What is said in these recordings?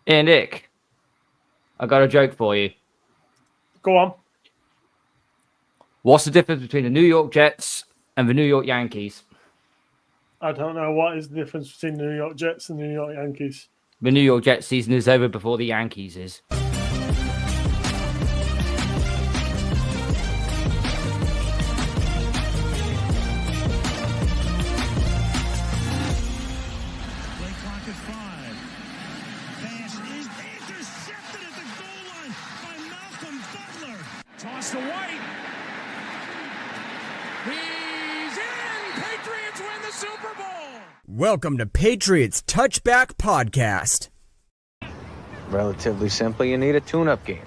Hey, Nick, I got a joke for you. Go on. What's the difference between the New York Jets and the New York Yankees? I don't know what is the difference between the New York Jets and the New York Yankees. The New York Jets season is over before the Yankees is. Toss to White. He's in! Patriots win the Super Bowl! Welcome to Patriots Touchback Podcast. Relatively simple, you need a tune-up game.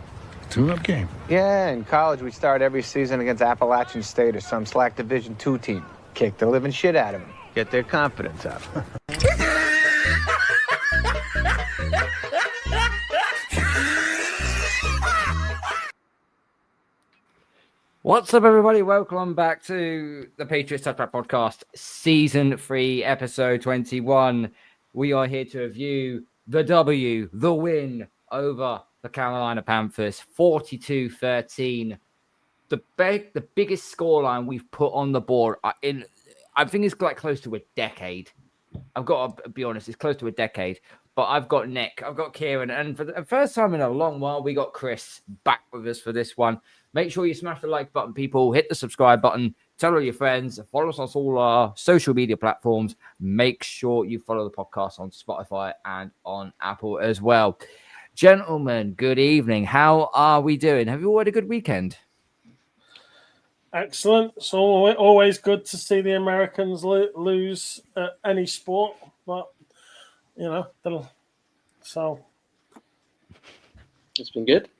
Tune-up game? Yeah, in college we start every season against Appalachian State or some slack Division II team. Kick the living shit out of them. Get their confidence up. What's up, everybody? Welcome back to the Patriots Touchback Podcast, Season 3, Episode 21. We are here to review the W, the win over the Carolina Panthers, 42-13. The biggest scoreline we've put on the board I think it's like close to a decade. I've got to be honest, it's close to a decade. But I've got Nick, I've got Kieran, and for the first time in a long while, we got Chris back with us for this one. Make sure you smash the like button, people. Hit the subscribe button. Tell all your friends. Follow us on all our social media platforms. Make sure you follow the podcast on Spotify and on Apple as well. Gentlemen, good evening. How are we doing? Have you all had a good weekend? Excellent. It's always good to see the Americans lose any sport, but so it's been good.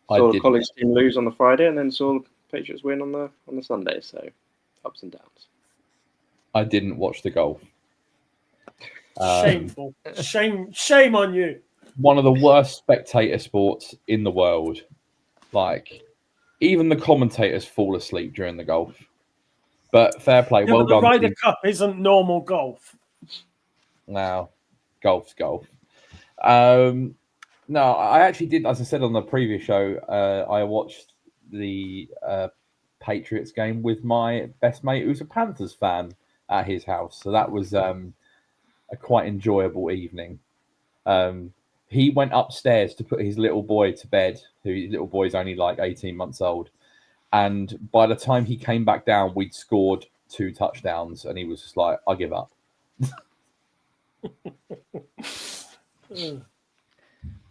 Saw the college team lose on the Friday, and then saw the Patriots win on the Sunday. So ups and downs. I didn't watch the golf. Shameful. Shame on you. One of the worst spectator sports in the world. Like, even the commentators fall asleep during the golf. But fair play. Yeah, well done. The Ryder Cup isn't normal golf. No, golf's golf. No, I actually did, as I said on the previous show, I watched the Patriots game with my best mate, who's a Panthers fan, at his house. So that was a quite enjoyable evening. He went upstairs to put his little boy to bed, his little boy's only like 18 months old. And by the time he came back down, we'd scored 2 touchdowns, and he was just like, I give up.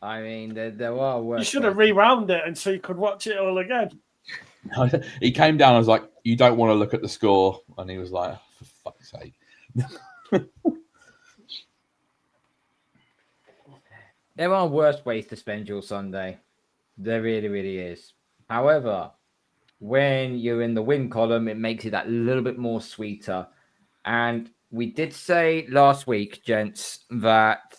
I mean, there are worse. You should have rewound it and so you could watch it all again. He came down. I was like, "You don't want to look at the score," and he was like, "For fuck's sake." There are worse ways to spend your Sunday. There really, really is. However, when you're in the win column, it makes it that little bit more sweeter. And we did say last week, gents, that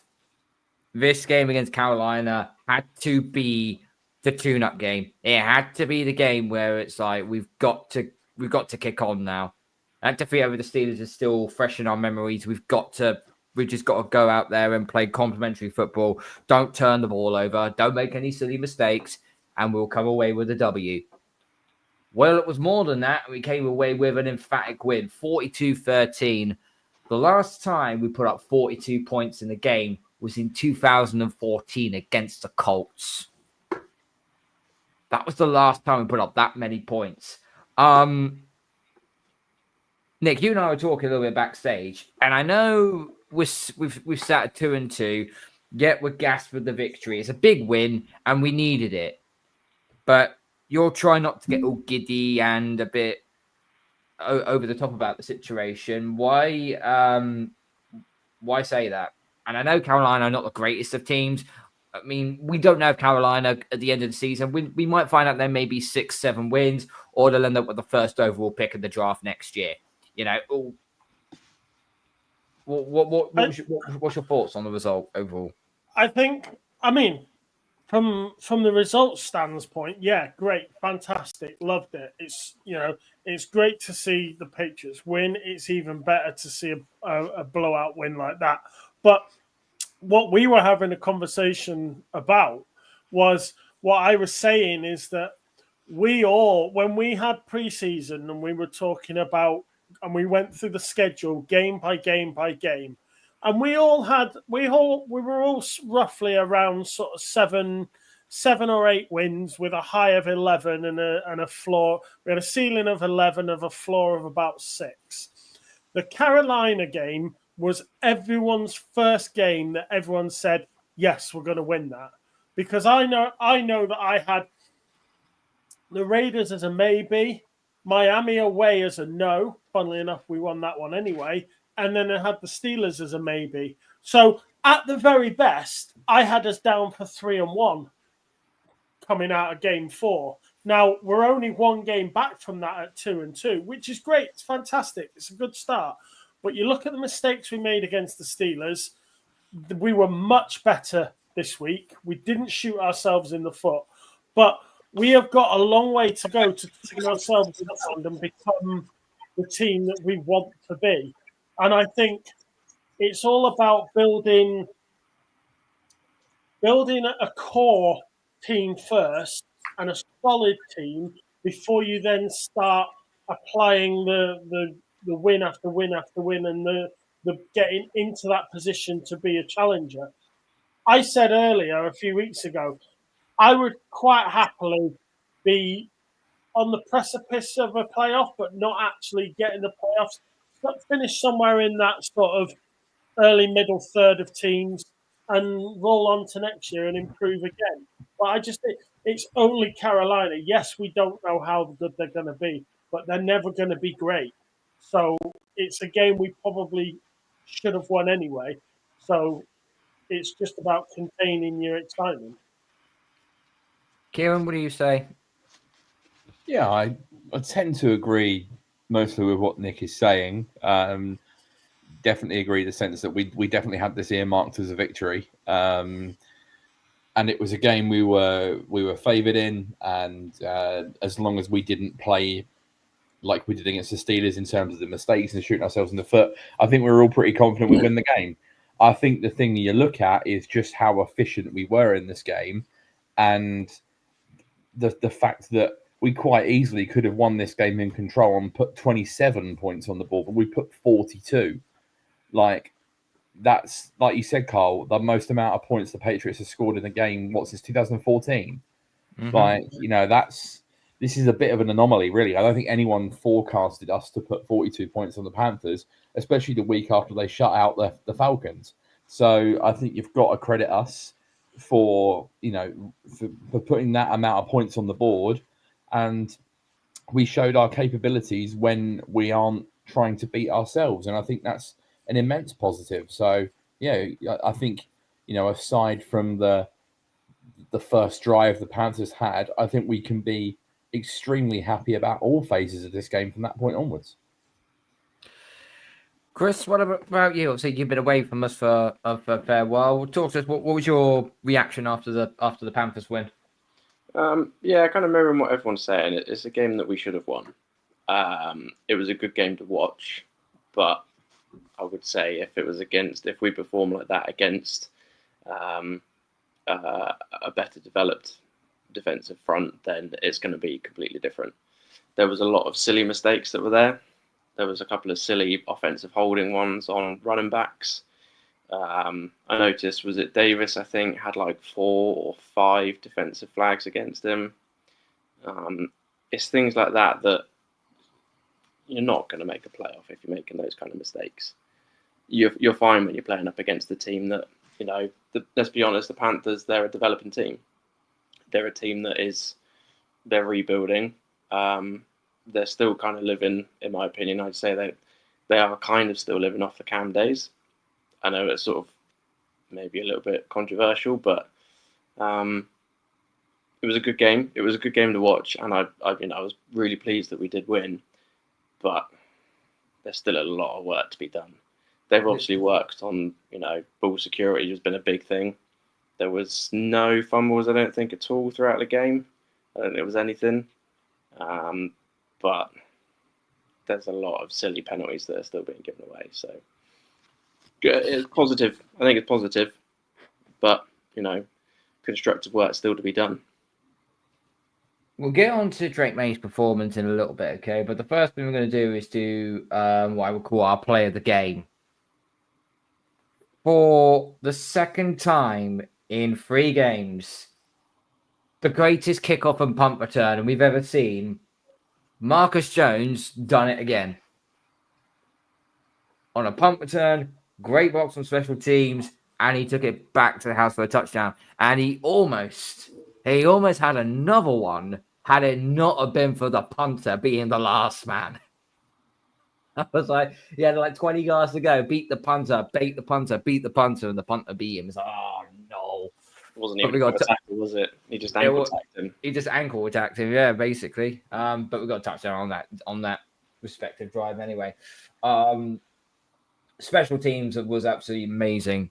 this game against Carolina had to be the tune-up game. It had to be the game where it's like we've got to kick on now. That defeat over the Steelers is still fresh in our memories. We've just got to go out there and play complimentary football. Don't turn the ball over. Don't make any silly mistakes, and we'll come away with a W. Well, it was more than that. We came away with an emphatic win, 42-13. The last time we put up 42 points in the game was in 2014 against the Colts. That was the last time we put up that many points. Nick, you and I were talking a little bit backstage, and I know we've sat at 2-2, yet we're gassed with the victory. It's a big win, and we needed it. But you're trying not to get all giddy and a bit over the top about the situation. Why say that? And I know Carolina are not the greatest of teams. I mean, we don't know if Carolina at the end of the season, we might find out there may be 6-7 wins, or they'll end up with the first overall pick of the draft next year. You know, what's your thoughts on the result overall? I mean, from the results standpoint, yeah, great, fantastic, loved it. It's great to see the Patriots win. It's even better to see a blowout win like that. But what we were having a conversation about was what I was saying is that we all, when we had preseason and we were talking about, and we went through the schedule game by game by game, and we were all roughly around sort of seven or eight wins with a high of 11 and a floor. We had a ceiling of 11 of a floor of about 6. The Carolina game was everyone's first game that everyone said, yes, we're going to win that. Because I know that I had the Raiders as a maybe, Miami away as a no. Funnily enough, we won that one anyway. And then I had the Steelers as a maybe. So at the very best, I had us down for 3-1 coming out of game 4. Now, we're only one game back from that at 2-2, which is great. It's fantastic. It's a good start. But you look at the mistakes we made against the Steelers, we were much better this week. We didn't shoot ourselves in the foot. But we have got a long way to go to turn ourselves around and become the team that we want to be. And I think it's all about building a core team first and a solid team before you then start applying the win after win after win and the getting into that position to be a challenger. I said earlier, a few weeks ago, I would quite happily be on the precipice of a playoff, but not actually get in the playoffs. But finish somewhere in that sort of early middle third of teams and roll on to next year and improve again. But I just think it's only Carolina. Yes, we don't know how good they're going to be, but they're never going to be great. So it's a game we probably should have won anyway. So it's just about containing your excitement. Kieran, what do you say? Yeah, I tend to agree mostly with what Nick is saying. Definitely agree in the sense that we definitely had this earmarked as a victory. And it was a game we were favoured in, and as long as we didn't play like we did against the Steelers in terms of the mistakes and shooting ourselves in the foot, I think we were all pretty confident we'd win the game. I think the thing you look at is just how efficient we were in this game, and the fact that we quite easily could have won this game in control and put 27 points on the board, but we put 42. Like, that's, like you said, Carl, the most amount of points the Patriots have scored in a game, since 2014? Mm-hmm. Like, this is a bit of an anomaly, really. I don't think anyone forecasted us to put 42 points on the Panthers, especially the week after they shut out the Falcons. So I think you've got to credit us for putting that amount of points on the board, and we showed our capabilities when we aren't trying to beat ourselves, and I think that's an immense positive. So yeah, I think aside from the first drive the Panthers had, I think we can be extremely happy about all phases of this game from that point onwards. Chris, what about you? Obviously, you've been away from us for a fair while. Talk to us. What was your reaction after the Panthers win? Yeah, kind of mirroring what everyone's saying. It's a game that we should have won. It was a good game to watch, but I would say if we perform like that against a better developed defensive front, then it's going to be completely different. There was a lot of silly mistakes that were there. There was a couple of silly offensive holding ones on running backs. I noticed, was it Davis, I think, had like 4 or 5 defensive flags against him. It's things like that you're not going to make a playoff if you're making those kind of mistakes. You're fine when you're playing up against a team that, let's be honest, the Panthers, they're a developing team. They're a team they're rebuilding. They're still kind of living, in my opinion, I'd say they are kind of still living off the Cam days. I know it's sort of maybe a little bit controversial, but it was a good game. It was a good game to watch, and I was really pleased that we did win. But there's still a lot of work to be done. They've obviously worked on, ball security has been a big thing. There was no fumbles, I don't think, at all throughout the game. I don't think there was anything. But there's a lot of silly penalties that are still being given away. So it's positive. I think it's positive. but constructive work still to be done. We'll get on to Drake May's performance in a little bit, okay? But the first thing we're going to do is do what I would call our play of the game. For the second time in 3 games, the greatest kickoff and punt return we've ever seen, Marcus Jones done it again. On a punt return, great box on special teams, and he took it back to the house for a touchdown. And he almost had another one had it not have been for the punter being the last man. I was like, he had like 20 yards to go, beat the punter, and the punter beat him. It's like, oh no. It wasn't even a tackle, was it? He just ankle attacked him. He just ankle attacked him, yeah, basically. But we got a touchdown on that respective drive anyway. Special teams was absolutely amazing.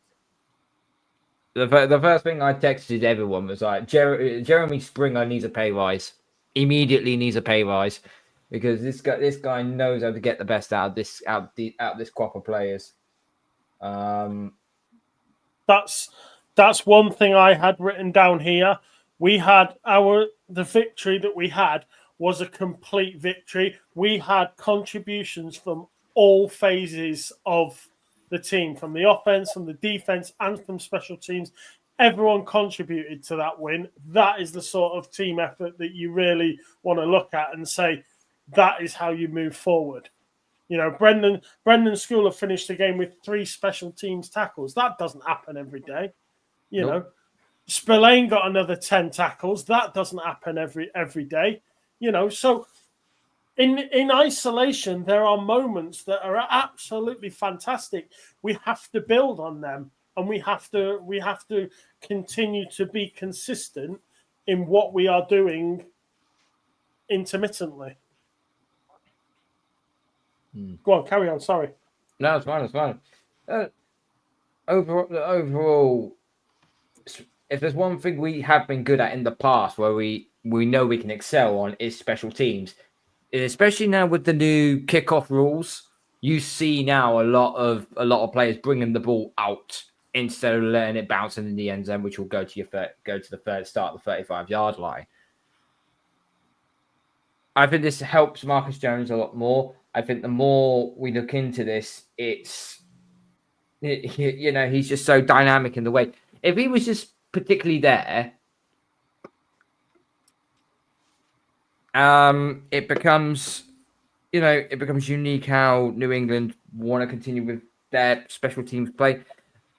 The first thing I texted everyone was like, Jeremy Springer needs a pay rise. Immediately needs a pay rise, because this guy knows how to get the best out of this crop of players. That's one thing I had written down here. We had the victory that we had was a complete victory. We had contributions from all phases of the team, from the offense, from the defense, and from special teams. Everyone contributed to that win. That is the sort of team effort that you really want to look at and say, that is how you move forward. Brendan Schooler finished the game with 3 special teams tackles. That doesn't happen every day. Nope. Spillane got another 10 tackles. That doesn't happen every day. So in isolation, there are moments that are absolutely fantastic. We have to build on them, and we have to continue to be consistent in what we are doing intermittently. Go on, carry on. Sorry. No, it's fine. Overall, if there's one thing we have been good at in the past where we know we can excel on, is special teams. Especially now with the new kickoff rules, you see now a lot of players bringing the ball out instead of letting it bounce in the end zone, which will go to the third start, the 35-yard line. I think this helps Marcus Jones a lot more. I think the more we look into this, he's just so dynamic in the way. If he was just particularly there, it becomes unique how New England want to continue with their special teams play.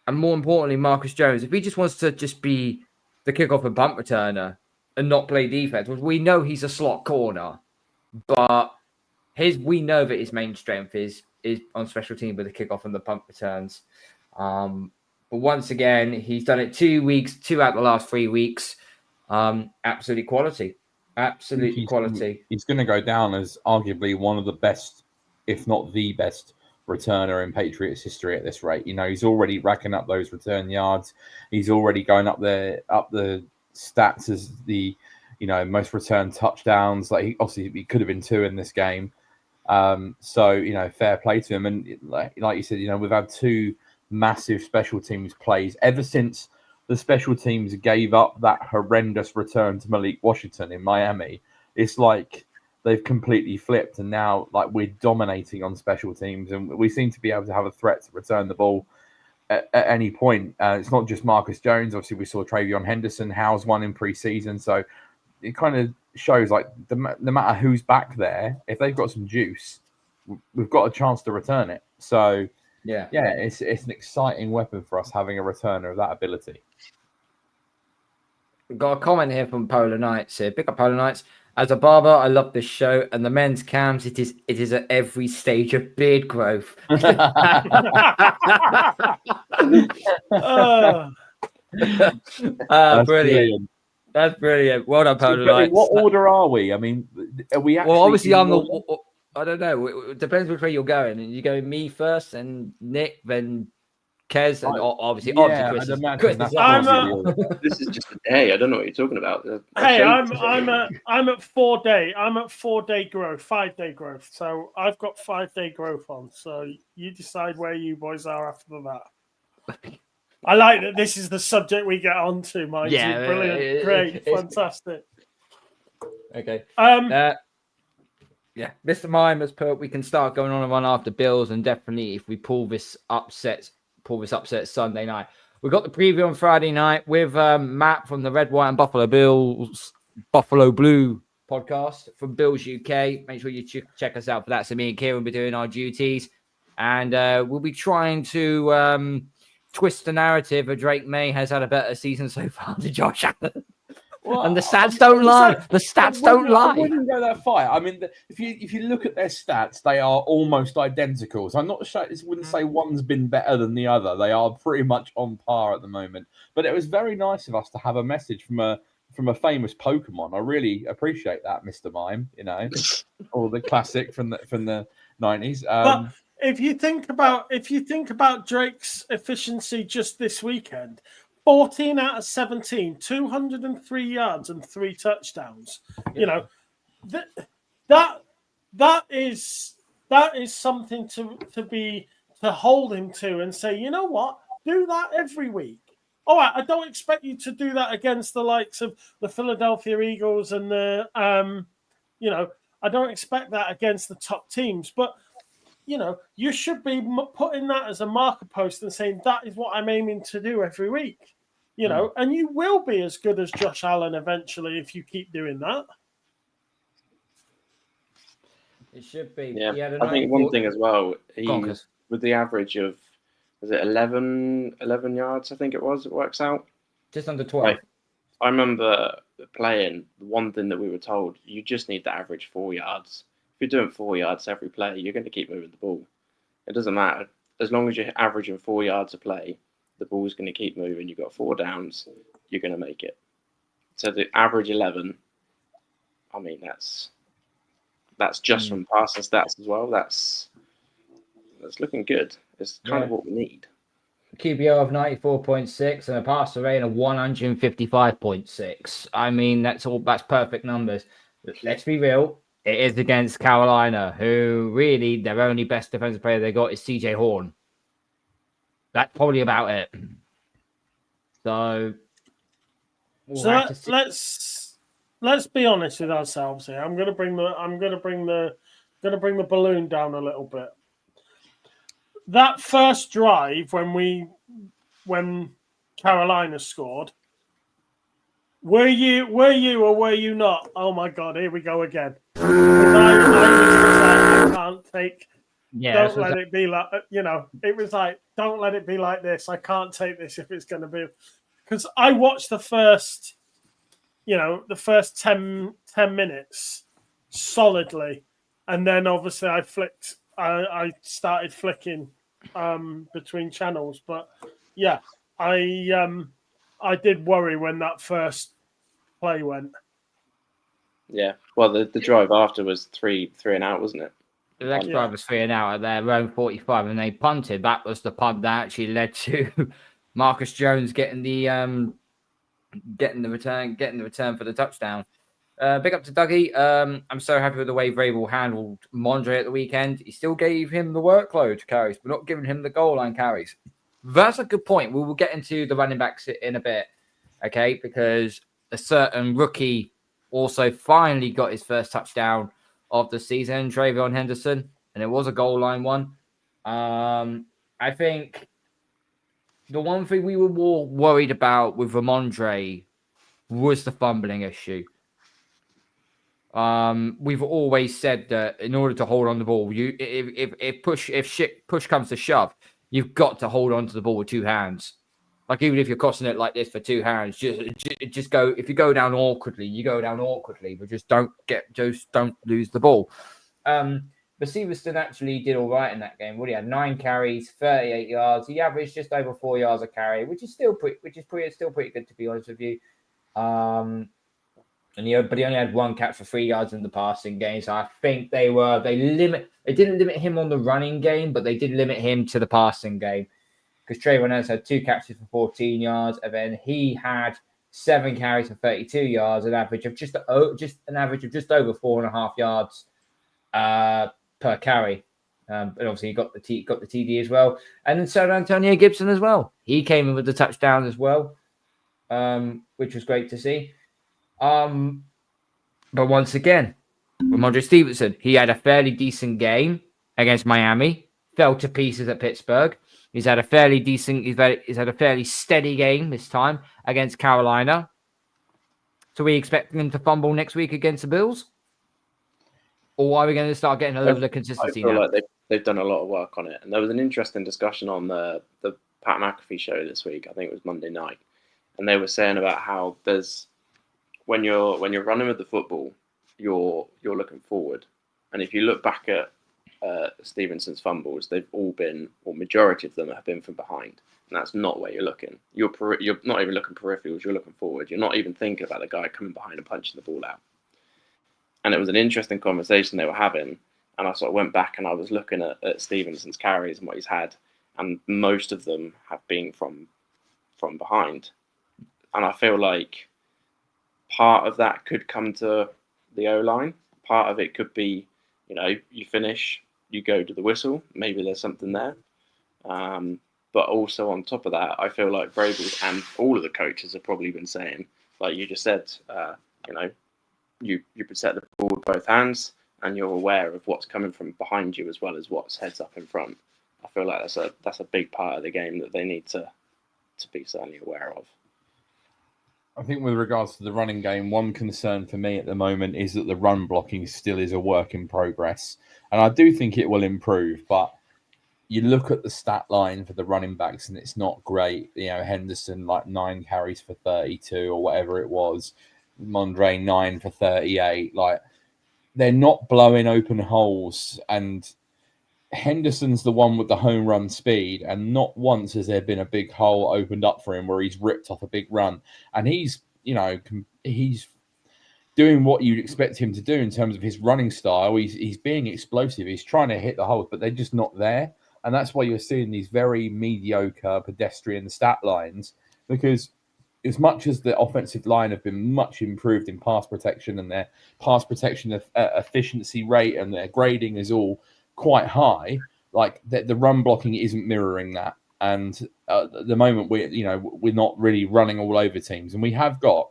And more importantly, Marcus Jones, if he just wants to just be the kickoff and punt returner and not play defense, which we know he's a slot corner, but we know that his main strength is on special team with the kickoff and the punt returns. But once again, he's done it 2 out of the last 3 weeks. Absolutely quality. Absolute quality. He's going to go down as arguably one of the best, if not the best, returner in Patriots history at this rate. He's already racking up those return yards. He's already going up the stats as the most return touchdowns. Like he could have been 2 in this game. So fair play to him. And like you said, we've had 2 massive special teams plays ever since the special teams gave up that horrendous return to Malik Washington in Miami. It's like they've completely flipped, and now like we're dominating on special teams, and we seem to be able to have a threat to return the ball at any point. It's not just Marcus Jones. Obviously, we saw Travion Henderson house one in preseason, so it kind of shows like no matter who's back there, if they've got some juice, we've got a chance to return it. So yeah, it's an exciting weapon for us having a returner of that ability. We've got a comment here from Polar Knights here. Pick up Polar Knights. As a barber, I love this show, and the men's cams. It is at every stage of beard growth. Brilliant. That's brilliant. Well done, Polar Knights. In what order are we? I mean, are we actually? Well, obviously, I'm the. I don't know. It depends which way you're going. And you're going me first, and Nick, then Kez, and obviously Chris. This is just a day. I don't know what you're talking about. Hey, I'm at 4 day. I'm at 4 day growth, 5 day growth. So I've got 5 day growth on. So you decide where you boys are after that. I like that this is the subject we get onto, Mike. Yeah, Brilliant, great, fantastic. Okay. Um, Yeah, Mr. Mime has put we can start going on and run after Bills, and definitely if we pull this upset Sunday night. We got the preview on Friday night with Matt from the Red, White, and Buffalo Blue podcast from Bills UK. Make sure you check us out for that. So me and Kieran will be doing our duties, and we'll be trying to twist the narrative of Drake Maye has had a better season so far than Josh Allen. Well, And the stats don't lie. The stats don't lie. I wouldn't go that far. I mean, if you look at their stats, they are almost identical. So I'm not sure. I wouldn't say one's been better than the other. They are pretty much on par at the moment. But it was very nice of us to have a message from a famous Pokemon. I really appreciate that, Mr. Mime. You know, or the classic from the 90s. but if you think about Drake's efficiency just this weekend. 14 out of 17, 203 yards and 3 touchdowns. You know, that is something to hold him to and say, you know what, do that every week. All right, I don't expect you to do that against the likes of the Philadelphia Eagles and the I don't expect that against the top teams, but you know, you should be putting that as a marker post and saying that is what I'm aiming to do every week. You know, and you will be as good as Josh Allen eventually if you keep doing that. It should be. Yeah, I think one thing as well, he's with the average of, was it 11 yards, I think it works out? Just under 12. Like, I remember playing, one thing that we were told, you just need to average 4 yards. If you're doing 4 yards every play, you're going to keep moving the ball. It doesn't matter. As long as you're averaging 4 yards a play, the ball's going to keep moving. You've got 4 downs. You're going to make it. So the average 11, I mean, that's just from passing stats as well. That's looking good. It's kind of what we need. QBR of 94.6 and a passer rate of 155.6. I mean, that's perfect numbers. But let's be real. It is against Carolina, who really their only best defensive player they got is CJ Horn. That's probably about it. So, let's be honest with ourselves here. I'm gonna bring the balloon down a little bit. That first drive when Carolina scored, were you or were you not? Oh my God, here we go again. I can't take. Yeah, don't let it be like, it was like, don't let it be like this. I can't take this if it's going to be. Because I watched the first 10 minutes solidly. And then obviously I started flicking between channels. But yeah, I did worry when that first play went. Yeah. Well, the drive after was three and out, wasn't it? The next drive was 3 and out at their own 45, and they punted. That was the punt that actually led to Marcus Jones getting the return for the touchdown. Big up to Dougie. I'm so happy with the way Vrabel handled Mondre at the weekend. He still gave him the workload carries, but not giving him the goal line carries. That's a good point. We will get into the running backs in a bit, okay? Because a certain rookie also finally got his first touchdown of the season, Travion Henderson, and it was a goal line one. I think the one thing we were more worried about with Ramondre was the fumbling issue. We've always said that in order to hold on the ball, if push comes to shove, you've got to hold on to the ball with 2 hands. Like even if you're crossing it like this for 2 hands, just go. If you go down awkwardly, you go down awkwardly, but just don't lose the ball. But Severston actually did all right in that game. Well, he had 9 carries, 38 yards. He averaged just over 4 yards a carry, which is still pretty good to be honest with you. But he only had 1 catch for 3 yards in the passing game. So I think they didn't limit him on the running game, but they did limit him to the passing game. Because Trayvon Edmonds had 2 catches for 14 yards, and then he had 7 carries for 32 yards, an average of just over 4.5 yards per carry. But obviously he got the TD as well. And then so did Antonio Gibson as well. He came in with the touchdown as well, which was great to see. But once again, Ramondre Stevenson, he had a fairly decent game against Miami, fell to pieces at Pittsburgh. He's had a fairly steady game this time against Carolina. So we expecting him to fumble next week against the Bills? Or are we going to start getting a level of consistency I feel now? like they've done a lot of work on it. And there was an interesting discussion on the Pat McAfee show this week. I think it was Monday night. And they were saying about how there's when you're running with the football, you're looking forward. And if you look back at Stevenson's fumbles, they've all been, or majority of them have been from behind. And that's not where you're looking. You're not even looking peripherals, you're looking forward. You're not even thinking about the guy coming behind and punching the ball out. And it was an interesting conversation they were having. And I sort of went back and I was looking at Stevenson's carries and what he's had. And most of them have been from behind. And I feel like part of that could come to the O-line. Part of it could be, you finish, you go to the whistle. Maybe there's something there. But also on top of that, I feel like Vrabel and all of the coaches have probably been saying, like you just said, you protect the ball with both hands and you're aware of what's coming from behind you as well as what's heads up in front. I feel like that's a big part of the game that they need to be certainly aware of. I think with regards to the running game, one concern for me at the moment is that the run blocking still is a work in progress. And I do think it will improve, but you look at the stat line for the running backs and it's not great. Henderson, like 9 carries for 32 or whatever it was. Mondre, 9 for 38. Like, they're not blowing open holes. And Henderson's the one with the home run speed, and not once has there been a big hole opened up for him where he's ripped off a big run. And he's doing what you'd expect him to do in terms of his running style. He's being explosive. He's trying to hit the holes, but they're just not there. And that's why you're seeing these very mediocre pedestrian stat lines, because as much as the offensive line have been much improved in pass protection and their pass protection efficiency rate and their grading is all quite high, like the run blocking isn't mirroring that. And at the moment, we're not really running all over teams. And we have got,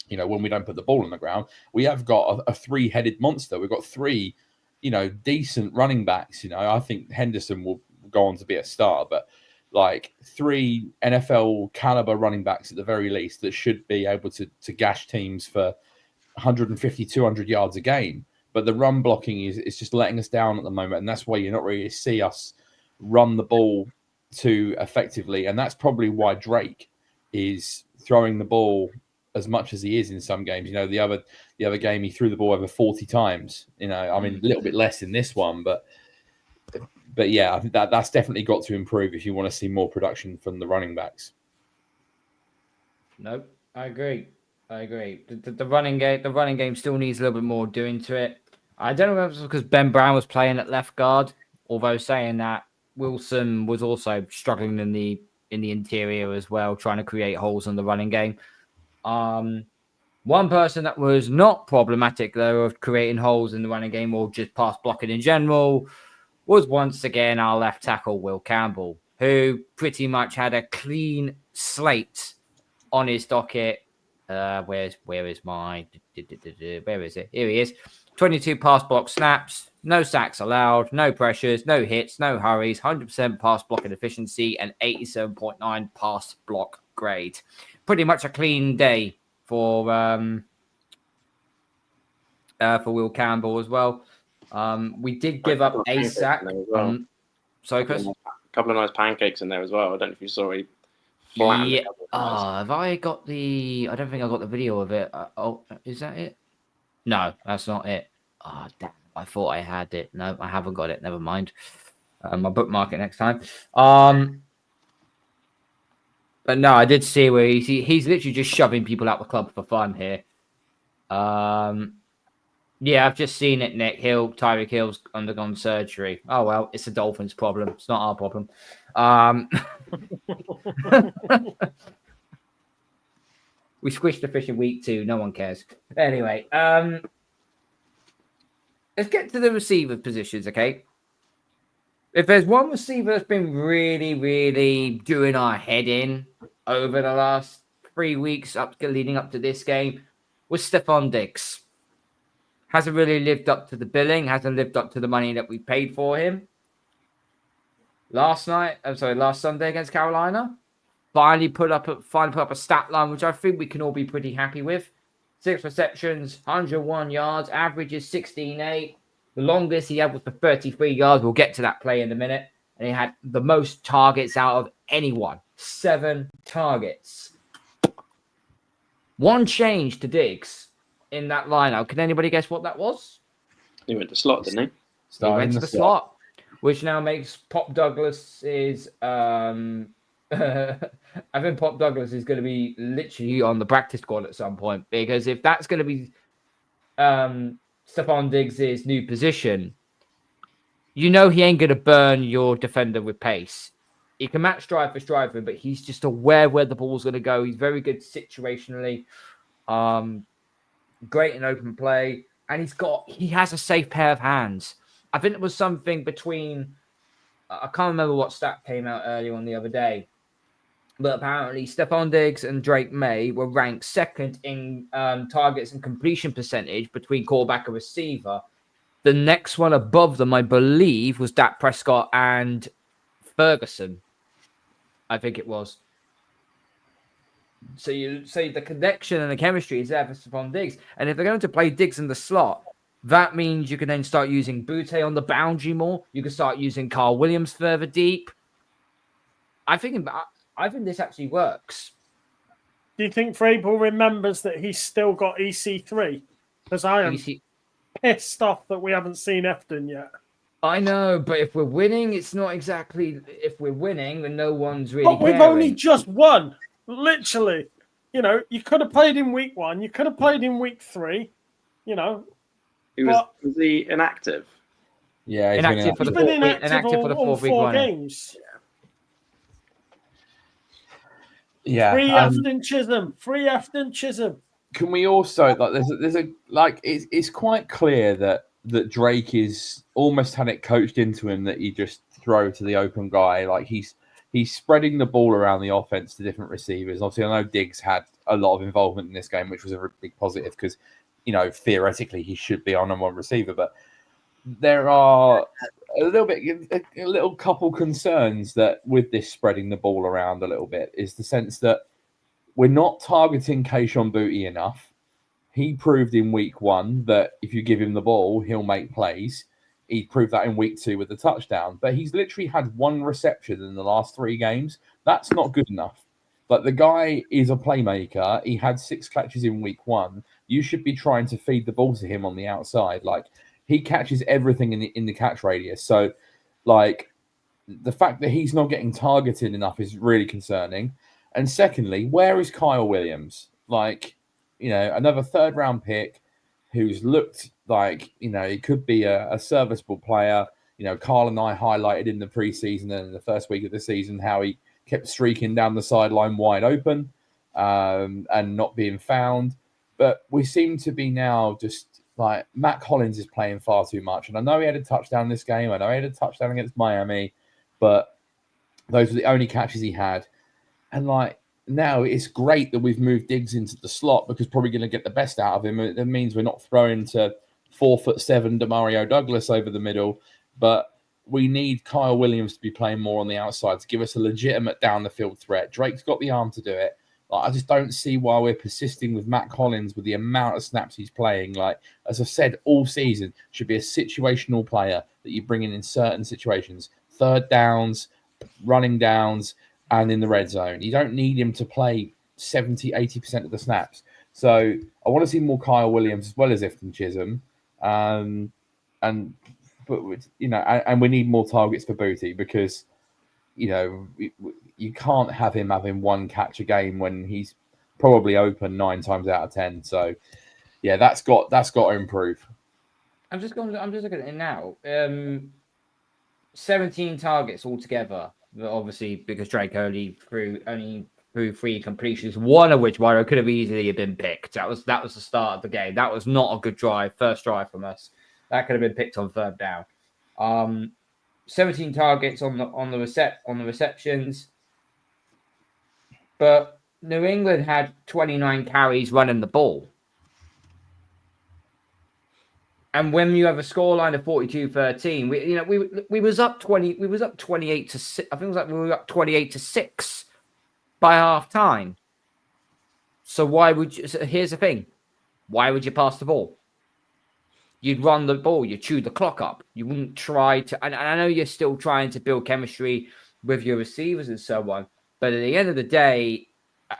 when we don't put the ball on the ground, we have got a 3-headed monster. We've got 3, decent running backs. I think Henderson will go on to be a star, but like 3 NFL caliber running backs at the very least that should be able to gash teams for 150, 200 yards a game. But the run blocking is just letting us down at the moment. And that's why you're not really see us run the ball too effectively. And that's probably why Drake is throwing the ball as much as he is in some games. The other game, he threw the ball over 40 times. A little bit less in this one. But yeah, I think that's definitely got to improve if you want to see more production from the running backs. Nope, I agree. The running game still needs a little bit more doing to it. I don't know if it's because Ben Brown was playing at left guard, although saying that Wilson was also struggling in the interior as well, trying to create holes in the running game. One person that was not problematic though of creating holes in the running game or just pass blocking in general was once again our left tackle Will Campbell, who pretty much had a clean slate on his docket. Where is it? Here he is. 22 pass block snaps, no sacks allowed, no pressures, no hits, no hurries, 100% pass blocking efficiency, and 87.9 pass block grade. Pretty much a clean day for Will Campbell as well. We did give up a sack. Sorry, Chris? A couple of nice pancakes in there as well. I don't know if you saw it. Yeah. Have I got I don't think I got the video of it. Is that it? No, that's not it. Oh, damn. I thought I had it. No, I haven't got it. Never mind. I'll bookmark it next time. But no, I did see where he's literally just shoving people out the club for fun here. Yeah, I've just seen it, Nick. Tyreek Hill's undergone surgery. Oh, well, it's the Dolphins' problem. It's not our problem. We squished the fish in week 2. No one cares. Anyway, let's get to the receiver positions, okay? If there's one receiver that's been really, really doing our head in over the last 3 weeks leading up to this game, was Stefon Diggs. Hasn't really lived up to the billing, hasn't lived up to the money that we paid for him. Last Sunday against Carolina, finally put up a stat line, which I think we can all be pretty happy with. 6 receptions, 101 yards, average is 16.8. The longest he had was for 33 yards. We'll get to that play in a minute. And he had the most targets out of anyone. 7 targets. One change to Diggs in that lineup. Can anybody guess what that was? He went to slot, didn't he? He went to the slot, which now makes Pop Douglas's... I think Pop Douglas is going to be literally on the practice squad at some point, because if that's going to be Stefon Diggs' new position, he ain't going to burn your defender with pace. He can match drive for striker, but he's just aware where the ball's going to go. He's very good situationally, great in open play, and he has a safe pair of hands. I think it was something between, I can't remember what stat came out earlier on the other day, but apparently Stefon Diggs and Drake Maye were ranked second in targets and completion percentage between quarterback and receiver. The next one above them, I believe, was Dak Prescott and Ferguson. I think it was. So you say the connection and the chemistry is there for Stefon Diggs. And if they're going to play Diggs in the slot, that means you can then start using Butte on the boundary more. You can start using Carl Williams further deep. I think this actually works. Do you think Vrabel remembers that he's still got EC3? Because I am pissed off that we haven't seen Efton yet. I know, but if we're winning, it's not exactly... If we're winning, then no one's really But we've only just won. Literally. You could have played in week 1. You could have played in week 3. Was he inactive? Yeah, he's inactive for the fourth week all 4 games. Yeah. Free Efton Chisholm. Can we also it's quite clear that Drake is almost had it coached into him that he just throw to the open guy. Like he's spreading the ball around the offense to different receivers. Obviously, I know Diggs had a lot of involvement in this game, which was a big positive because theoretically he should be our number 1 receiver, but there are a little couple concerns that with this spreading the ball around a little bit is the sense that we're not targeting Kayshon Boutte enough. He proved in week 1 that if you give him the ball, he'll make plays. He proved that in week 2 with the touchdown, but he's literally had 1 reception in the last 3 games. That's not good enough. But the guy is a playmaker. He had 6 catches in week 1. You should be trying to feed the ball to him on the outside. Like, he catches everything in the catch radius. So, like, the fact that he's not getting targeted enough is really concerning. And secondly, where is Kyle Williams? Like, another 3rd round pick who's looked like, he could be a serviceable player. Carl and I highlighted in the preseason and in the first week of the season how he kept streaking down the sideline wide open and not being found. But we seem to be now just like Matt Collins is playing far too much. And I know he had a touchdown this game. I know he had a touchdown against Miami, but those were the only catches he had. And like now it's great that we've moved Diggs into the slot because probably going to get the best out of him. It means we're not throwing to 4'7" Demario Douglas over the middle, but we need Kyle Williams to be playing more on the outside to give us a legitimate down the field threat. Drake's got the arm to do it. Like, I just don't see why we're persisting with Matt Collins with the amount of snaps he's playing. Like, as I've said all season, should be a situational player that you bring in certain situations, 3rd downs, running downs, and in the red zone. You don't need him to play 70, 80% of the snaps. So I want to see more Kyle Williams as well as Efton Chisholm. And we need more targets for Boutte because, you can't have him having 1 catch a game when he's probably open 9 times out of 10. So, yeah, that's got to improve. I'm just looking at it now. 17 targets altogether. Obviously, because Drake only threw 3 completions, one of which could have easily been picked. That was the start of the game. That was not a good drive, first drive from us. That could have been picked on 3rd down. 17 targets on the receptions, but New England had 29 carries running the ball. And when you have a scoreline of 42-13, we was up 28 to 6. I think it was like we were up 28 to 6 by half time. So why would you? So here's the thing: why would you pass the ball? You'd run the ball. You chew the clock up. You wouldn't try to. And I know you're still trying to build chemistry with your receivers and so on. But at the end of the day,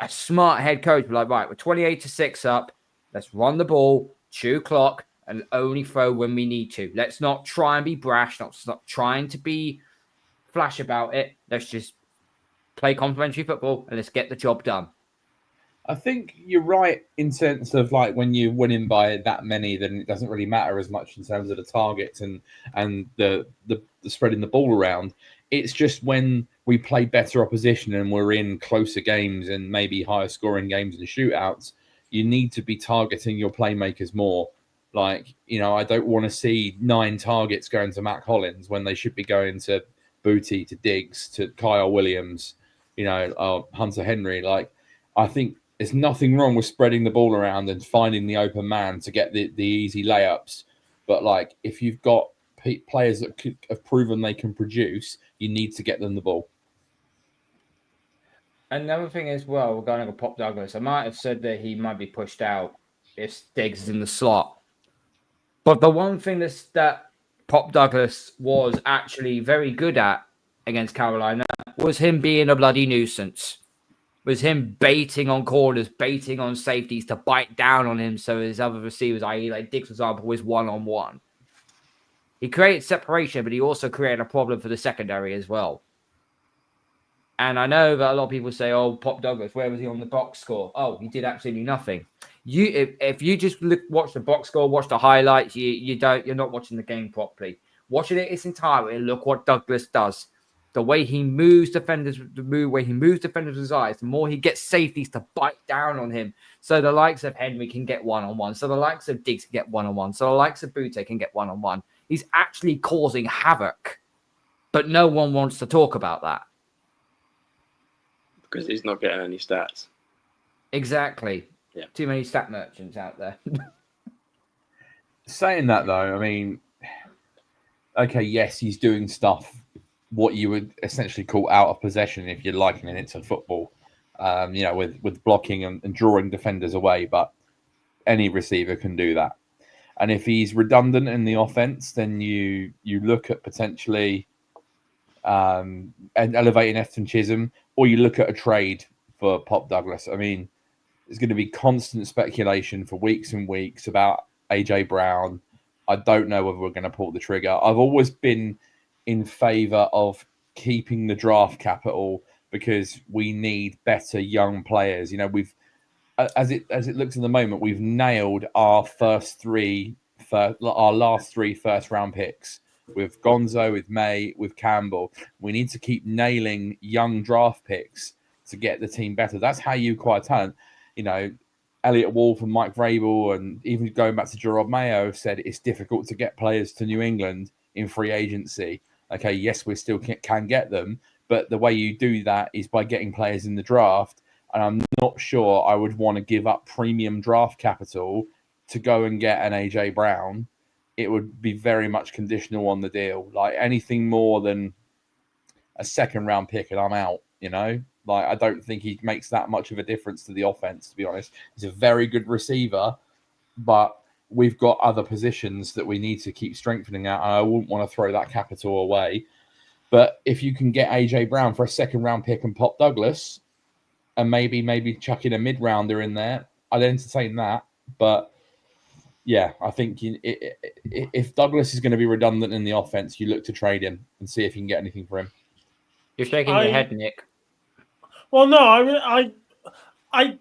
a smart head coach would be like, right, we're 28 to 6 up. Let's run the ball, chew clock, and only throw when we need to. Let's not try and be brash. Let's not trying to be flash about it. Let's just play complementary football and let's get the job done. I think you're right in sense of like when you're winning by that many, then it doesn't really matter as much in terms of the targets and the spreading the ball around. It's just when we play better opposition and we're in closer games and maybe higher scoring games and shootouts, you need to be targeting your playmakers more. Like, I don't want to see 9 targets going to Matt Collins when they should be going to Booty, to Diggs, to Kyle Williams, Hunter Henry. Like, I think there's nothing wrong with spreading the ball around and finding the open man to get the easy layups. But, like, if you've got players that have proven they can produce, you need to get them the ball. Another thing as well, regarding Pop Douglas, I might have said that he might be pushed out if Diggs is in the slot. But the one thing that Pop Douglas was actually very good at against Carolina was him being a bloody nuisance. Was him baiting on corners, baiting on safeties to bite down on him so his other receivers, i.e. like Diggs, for example, was one-on-one. He created separation, but he also created a problem for the secondary as well. And I know that a lot of people say, oh, Pop Douglas, where was he on the box score? Oh, he did absolutely nothing. If you just watch the box score, watch the highlights, you're not watching the game properly. Watching it its entirety, look what Douglas does. The way he moves defenders, with his eyes, the more he gets safeties to bite down on him. So the likes of Henry can get one-on-one. So the likes of Diggs can get one-on-one. So the likes of Butte can get one-on-one. He's actually causing havoc. But no one wants to talk about that. Because he's not getting any stats. Exactly. Yeah. Too many stat merchants out there. Saying that, though, I mean, okay, yes, he's doing stuff what you would essentially call out of possession if you're likening it to football, with blocking and drawing defenders away. But any receiver can do that. And if he's redundant in the offense, then you look at potentially and elevating Efton Chisholm, or you look at a trade for Pop Douglas. I mean, there's going to be constant speculation for weeks and weeks about AJ Brown. I don't know whether we're going to pull the trigger. I've always been in favor of keeping the draft capital because we need better young players. We've, as it looks at the moment, we've nailed our last 3 first round picks with Gonzo, with Maye, with Campbell. We need to keep nailing young draft picks to get the team better. That's how you acquire talent. Elliot Wolf and Mike Vrabel, and even going back to Gerard Mayo, have said it's difficult to get players to New England in free agency. Okay, yes, we still can get them, but the way you do that is by getting players in the draft. And I'm not sure I would want to give up premium draft capital to go and get an AJ Brown. It would be very much conditional on the deal. Like anything more than a second round pick and I'm out, Like, I don't think he makes that much of a difference to the offense, to be honest. He's a very good receiver, but we've got other positions that we need to keep strengthening out. And I wouldn't want to throw that capital away. But if you can get AJ Brown for a second round pick and Pop Douglas, and maybe chuck in a mid rounder in there, I'd entertain that. But yeah, I think if Douglas is going to be redundant in the offense, you look to trade him and see if you can get anything for him. You're shaking your head, Nick. Well, no, I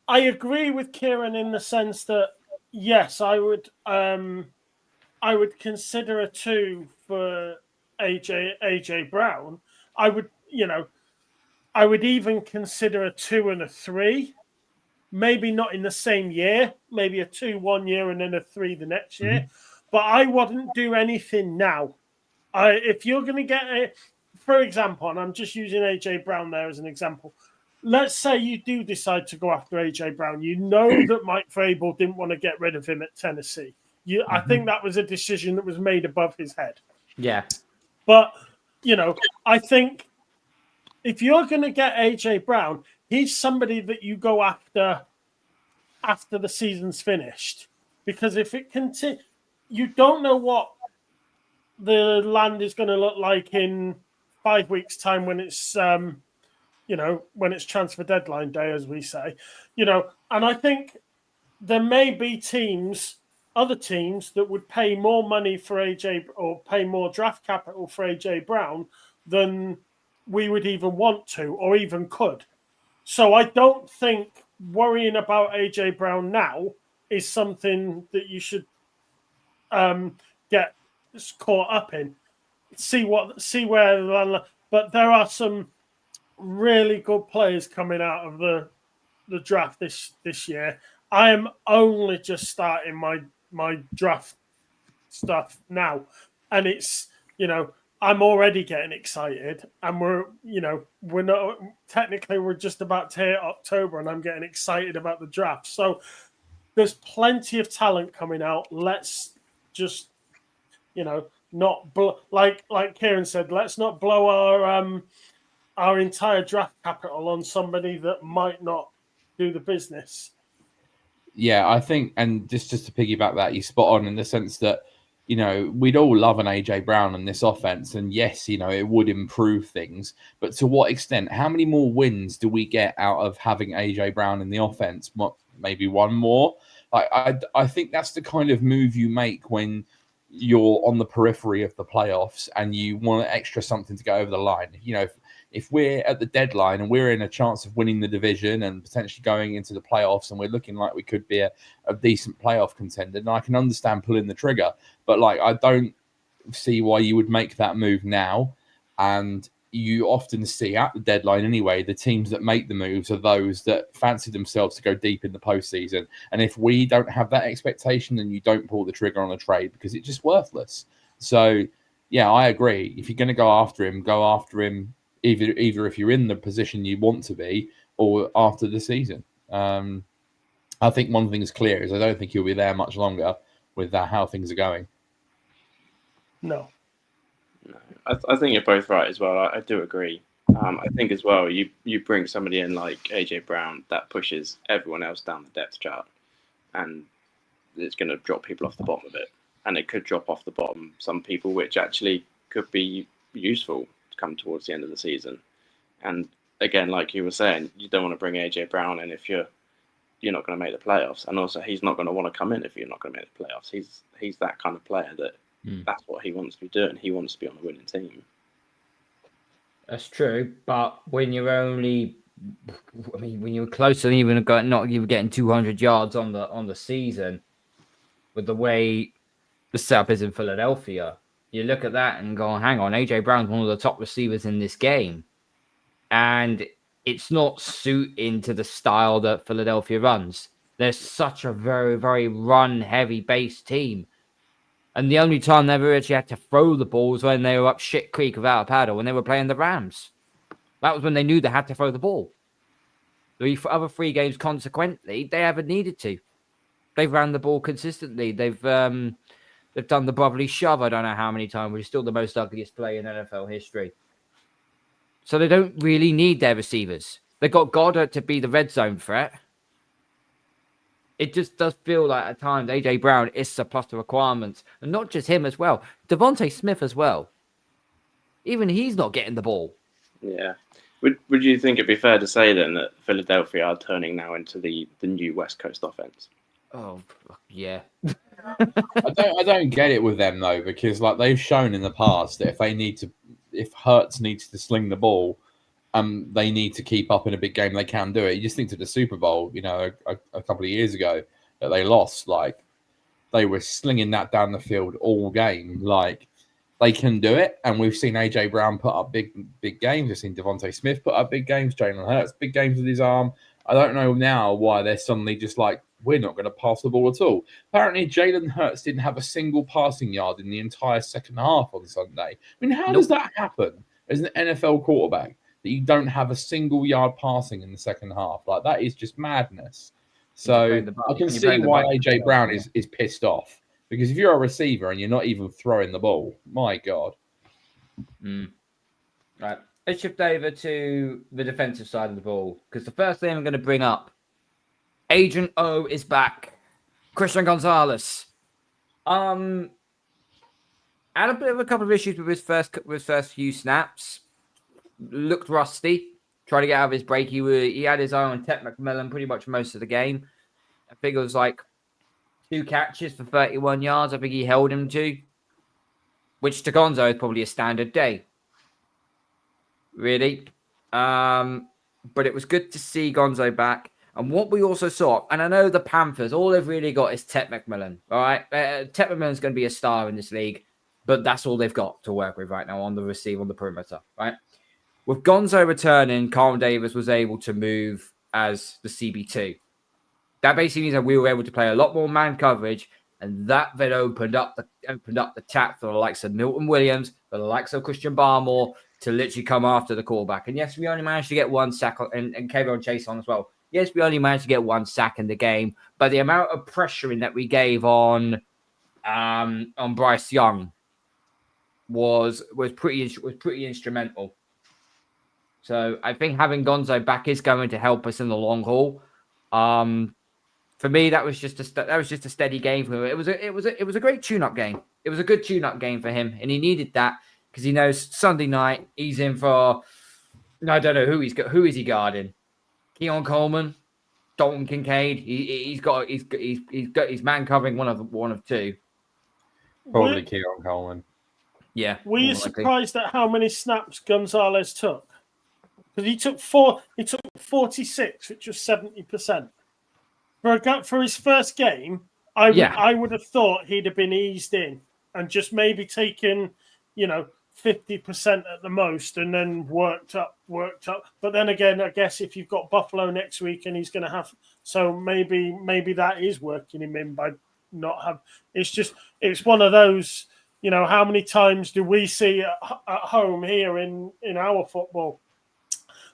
agree with Kieran in the sense that yes, I would consider a 2 for AJ Brown. I would even consider a 2 and a 3. Maybe not in the same year, maybe a 2 1 year and then a 3 the next year. But I wouldn't do anything now. If you're going to get it, for example, and I'm just using AJ Brown there as an example. Let's say you do decide to go after AJ Brown. You know that Mike Vrabel didn't want to get rid of him at Tennessee. I think that was a decision that was made above his head. Yeah. But, I think if you're going to get AJ Brown, he's somebody that you go after the season's finished. Because if it continues, you don't know what the land is going to look like in 5 weeks' time when it's, when it's transfer deadline day, as we say. And I think there may be other teams that would pay more money for AJ or pay more draft capital for AJ Brown than we would even want to or even could. So I don't think worrying about AJ Brown now is something that you should get caught up in. See where, but there are some really good players coming out of the draft this year. I am only just starting my draft stuff now, and it's I'm already getting excited, and we're not technically, we're just about to hit October, and I'm getting excited about the draft. So there's plenty of talent coming out. Let's just not like Kieran said, let's not blow our entire draft capital on somebody that might not do the business. Yeah, I think, and just to piggyback that, you spot on in the sense that, we'd all love an AJ Brown in this offense. And yes, it would improve things. But to what extent? How many more wins do we get out of having AJ Brown in the offense? Maybe one more? I think that's the kind of move you make when you're on the periphery of the playoffs and you want extra something to go over the line. If we're at the deadline and we're in a chance of winning the division and potentially going into the playoffs and we're looking like we could be a decent playoff contender, then I can understand pulling the trigger. But I don't see why you would make that move now. And you often see at the deadline anyway, the teams that make the moves are those that fancy themselves to go deep in the postseason. And if we don't have that expectation, then you don't pull the trigger on a trade because it's just worthless. So, yeah, I agree. If you're going to go after him either if you're in the position you want to be or after the season. I think one thing is clear is I don't think he'll be there much longer with how things are going. No. I think you're both right as well. I do agree. I think as well, you bring somebody in like AJ Brown that pushes everyone else down the depth chart, and it's going to drop people off the bottom of it, and it could drop off the bottom some people, which actually could be useful to come towards the end of the season. And again, like you were saying, you don't want to bring AJ Brown in if you're not going to make the playoffs, and also he's not going to want to come in if you're not going to make the playoffs. He's that kind of player that. That's what he wants to be doing. He wants to be on a winning team. That's true, but when you're when you're close to even not even getting 200 yards on the season, with the way the setup is in Philadelphia, you look at that and go, hang on, AJ Brown's one of the top receivers in this game, and it's not suiting to the style that Philadelphia runs. They're such a very, very run-heavy base team. And the only time they ever actually had to throw the ball was when they were up shit creek without a paddle when they were playing the Rams. That was when they knew they had to throw the ball. The other 3 games, consequently, they haven't needed to. They've ran the ball consistently. They've done the brotherly shove I don't know how many times, which is still the most ugliest play in NFL history. So they don't really need their receivers. They got Goddard to be the red zone threat. It just does feel like at times AJ Brown is surplus to requirements. And not just him as well. Devontae Smith as well. Even he's not getting the ball. Yeah. Would you think it'd be fair to say then that Philadelphia are turning now into the new West Coast offense? Oh, yeah. I don't get it with them though, because they've shown in the past that if Hurts needs to sling the ball, they need to keep up in a big game. They can do it. You just think to the Super Bowl, a couple of years ago that they lost. They were slinging that down the field all game. They can do it, and we've seen AJ Brown put up big games. We've seen Devontae Smith put up big games. Jalen Hurts big games with his arm. I don't know now why they're suddenly just we're not going to pass the ball at all. Apparently, Jalen Hurts didn't have a single passing yard in the entire second half on Sunday. I mean, how does that happen as an NFL quarterback, that you don't have a single yard passing in the second half? Like, that is just madness. So I can see why AJ Brown is pissed off, because if you're a receiver and you're not even throwing the ball, my God. Right. Let's shift over to the defensive side of the ball, because the first thing I'm going to bring up, Agent O is back. Christian Gonzalez. Had a bit of a couple of issues with his first few snaps. Looked rusty. Tried to get out of his break. He had his eye on Ted McMillan pretty much most of the game. I think it was like 2 catches for 31 yards. I think he held him to, which to Gonzo is probably a standard day. Really. But it was good to see Gonzo back. And what we also saw, and I know the Panthers, all they've really got is Ted McMillan. All right. Ted McMillan's going to be a star in this league, but that's all they've got to work with right now on the receive, on the perimeter. Right. With Gonzo returning, Carl Davis was able to move as the CB2. That basically means that we were able to play a lot more man coverage, and that then opened up the tap for the likes of Milton Williams, for the likes of Christian Barmore, to literally come after the quarterback. And yes, we only managed to get 1 sack, and Kevin Chase on as well. Yes, we only managed to get 1 sack in the game, but the amount of pressuring that we gave on Bryce Young was pretty instrumental. So I think having Gonzo back is going to help us in the long haul. For me, that was just a steady game for him. It was a great tune-up game. It was a good tune-up game for him, and he needed that because he knows Sunday night he's in for. I don't know who is he guarding? Keon Coleman, Dalton Kincaid. He's got his man covering one of 2. Probably Keon Coleman. Yeah. Were you surprised at how many snaps Gonzalez took? Because he took 46, which was 70%. For his first game, I would have thought he'd have been eased in and just maybe taken, 50% at the most, and then worked up. But then again, I guess if you've got Buffalo next week and he's going to have, so maybe that is working him in by not have. It's one of those. How many times do we see at home here in our football?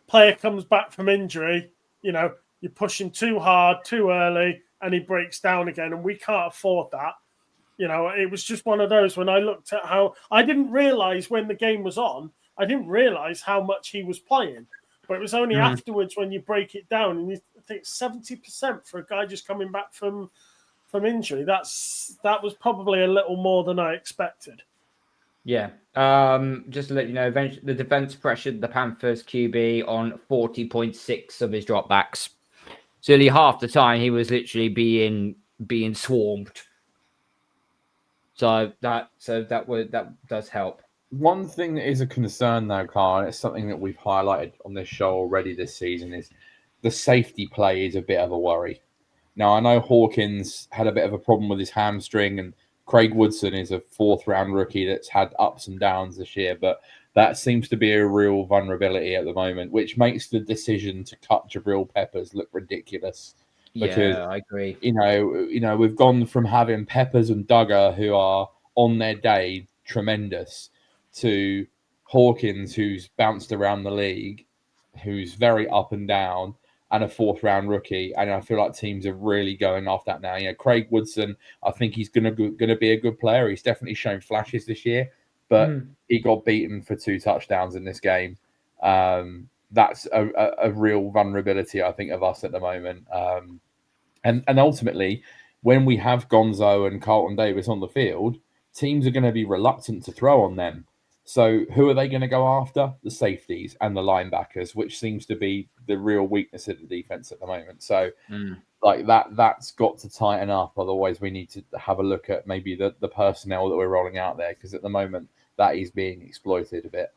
Player comes back from injury, you're pushing too hard, too early, and he breaks down again, and we can't afford that. It was just one of those when I looked at how I didn't realize when the game was on, I didn't realize how much he was playing. But it was only afterwards when you break it down and you think 70% for a guy just coming back from injury. That was probably a little more than I expected. Yeah. Just to let you know, eventually the defense pressured the Panthers QB on 40.6 of his dropbacks. So nearly half the time he was literally being swarmed. So that does help. One thing that is a concern though, Carl, and it's something that we've highlighted on this show already this season, is the safety play is a bit of a worry. Now, I know Hawkins had a bit of a problem with his hamstring, and Craig Woodson is a 4th-round rookie that's had ups and downs this year, but that seems to be a real vulnerability at the moment, which makes the decision to cut Jabril Peppers look ridiculous. Because, I agree. We've gone from having Peppers and Duggar, who are on their day tremendous, to Hawkins, who's bounced around the league, who's very up and down, and a 4th-round rookie. And I feel like teams are really going off that now. Craig Woodson, I think he's going to be a good player. He's definitely shown flashes this year, but he got beaten for 2 touchdowns in this game. That's a real vulnerability, I think, of us at the moment. And ultimately, when we have Gonzo and Carlton Davis on the field, teams are going to be reluctant to throw on them. So who are they going to go after? The safeties and the linebackers, which seems to be the real weakness of the defense at the moment. So that's got to tighten up. Otherwise, we need to have a look at maybe the personnel that we're rolling out there, because at the moment that is being exploited a bit.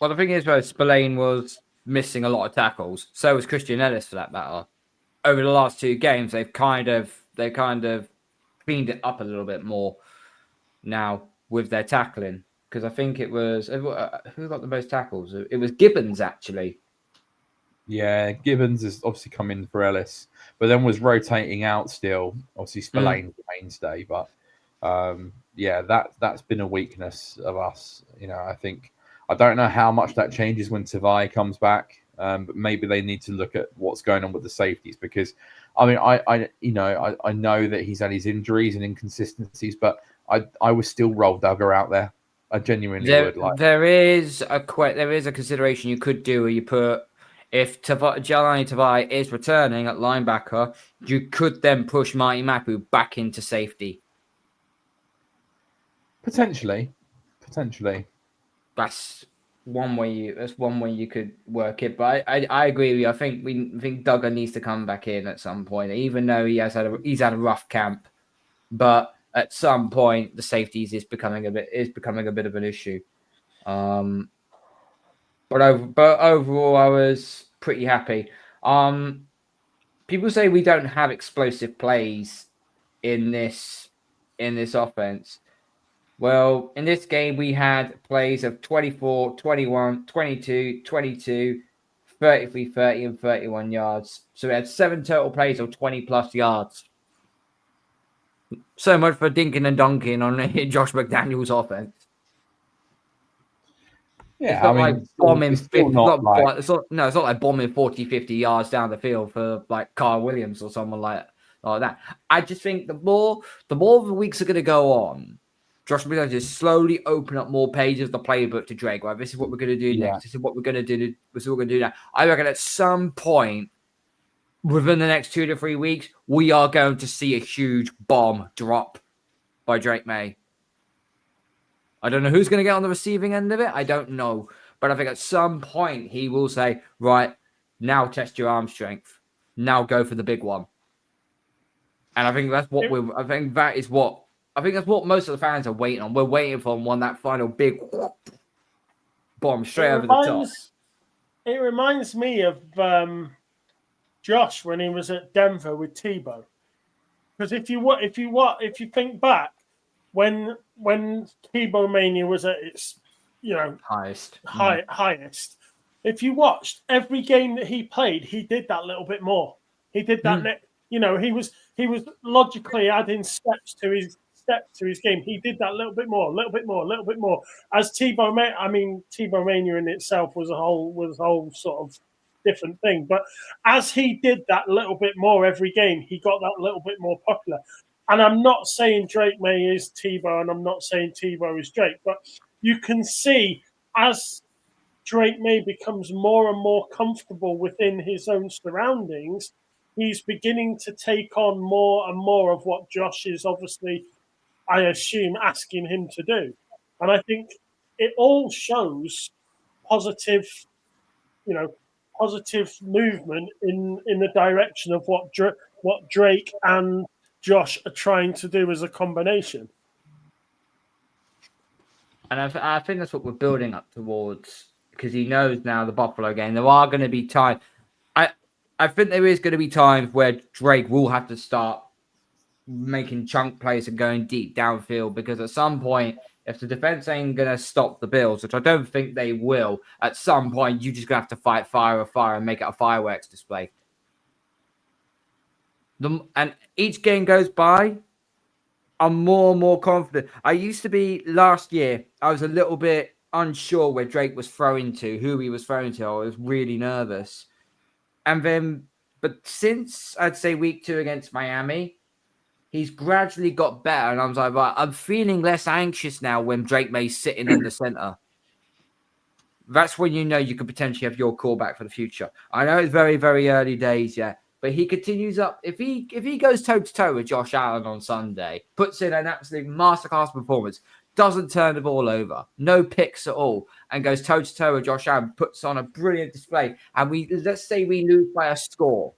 Well, the thing is, though, Spillane was missing a lot of tackles. So was Christian Ellis, for that matter. Over the last 2 games, they've kind of cleaned it up a little bit more now with their tackling. Because I think it was who got the most tackles? It was Gibbons, actually. Yeah, Gibbons has obviously come in for Ellis, but then was rotating out still. Obviously, Spillane's the mainstay, but yeah, that's been a weakness of us. I don't know how much that changes when Tavai comes back, but maybe they need to look at what's going on with the safeties because, I mean, I know that he's had his injuries and inconsistencies, but I would still roll Duggar out there. I genuinely would. There is a consideration you could do where you put if Jelani Tavai is returning at linebacker, you could then push Marty Mapu back into safety. Potentially. That's one way you could work it. But I agree with you. I think Duggar needs to come back in at some point, even though he's had a rough camp. But at some point, the safeties is becoming a bit of an issue. But overall, I was pretty happy. People say we don't have explosive plays in this offense. Well, in this game, we had plays of 24, 21, 22, 22, 33, 30, and 31 yards. So we had 7 total plays of 20-plus yards. So much for dinking and dunking on Josh McDaniels' offense. Yeah, it's not like bombing 40, 50 yards down the field for like Carl Williams or someone like that. I just think the more the weeks are going to go on, Josh McDaniels is slowly open up more pages of the playbook to Drake. Right, this is what we're going to do next. This is what we're going to do. This is what we're going to do now. I reckon at some point within the next 2 to 3 weeks, we are going to see a huge bomb drop by Drake Maye. I don't know who's going to get on the receiving end of it. I don't know. But I think at some point he will say, right, now test your arm strength. Now go for the big one. And I think that's what that's what most of the fans are waiting on. We're waiting for that final big bomb straight over the top. It reminds me of Josh when he was at Denver with Tebow. Because if you think back, when Tebow Mania was at its highest, if you watched every game that he played, he did that little bit more. He did that. He was logically adding steps to his game. He did that a little bit more. As Tebow Mania in itself was a whole sort of different thing. But as he did that little bit more every game, he got that little bit more popular. And I'm not saying Drake Maye is Tebow, and I'm not saying Tebow is Drake, but you can see as Drake Maye becomes more and more comfortable within his own surroundings, he's beginning to take on more and more of what Josh is obviously, I assume, asking him to do. And I think it all shows positive movement in the direction of what Drake and Josh are trying to do as a combination. And I think that's what we're building up towards, because he knows now the Buffalo game. There are going to be times. I think there is going to be times where Drake will have to start making chunk plays and going deep downfield, because at some point, if the defense ain't going to stop the Bills, which I don't think they will, at some point, you just going to have to fight fire with fire and make it a fireworks display. And each game goes by, I'm more and more confident. I used to be last year, I was a little bit unsure where Drake was throwing to, who he was throwing to. I was really nervous. But since I'd say week 2 against Miami, he's gradually got better. And I was like, right, I'm feeling less anxious now when Drake May's sitting in the center. That's when you know you could potentially have your quarterback for the future. I know it's very, very early days yet, but he continues up. If he goes toe-to-toe with Josh Allen on Sunday, puts in an absolute masterclass performance, doesn't turn the ball over, no picks at all, and goes toe-to-toe with Josh Allen, puts on a brilliant display, and let's say we lose by a score.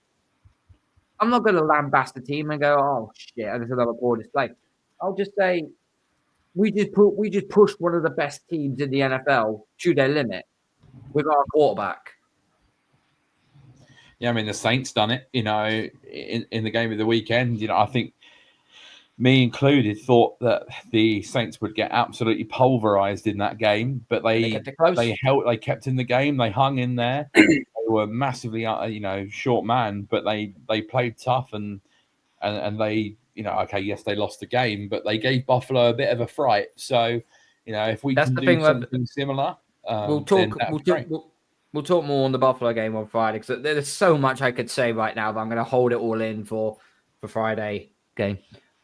I'm not going to lambast the team and go, oh, shit, and it's another poor display. I'll just say we just pushed one of the best teams in the NFL to their limit with our quarterback. Yeah, I mean, the Saints done it, in the game of the weekend. I think me included thought that the Saints would get absolutely pulverized in that game, but they kept in the game. They hung in there. They They were massively, short man, but they played tough and they, okay, yes, they lost the game, but they gave Buffalo a bit of a fright. So, if we That's can the do thing. something similar, We'll then talk. that'd We'll be great. talk. We'll talk more on the Buffalo game on Friday because there's so much I could say right now, but I'm going to hold it all in for Friday game.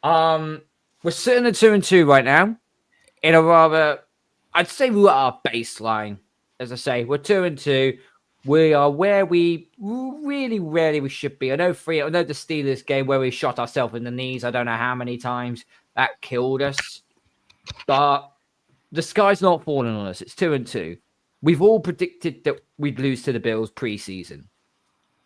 We're sitting at 2-2 right now in a rather, I'd say we're at our baseline. As I say, we're 2-2. We are where we really, really we should be. I know the Steelers game where we shot ourselves in the knees. I don't know how many times that killed us, but the sky's not falling on us. It's 2-2. We've all predicted that we'd lose to the Bills preseason.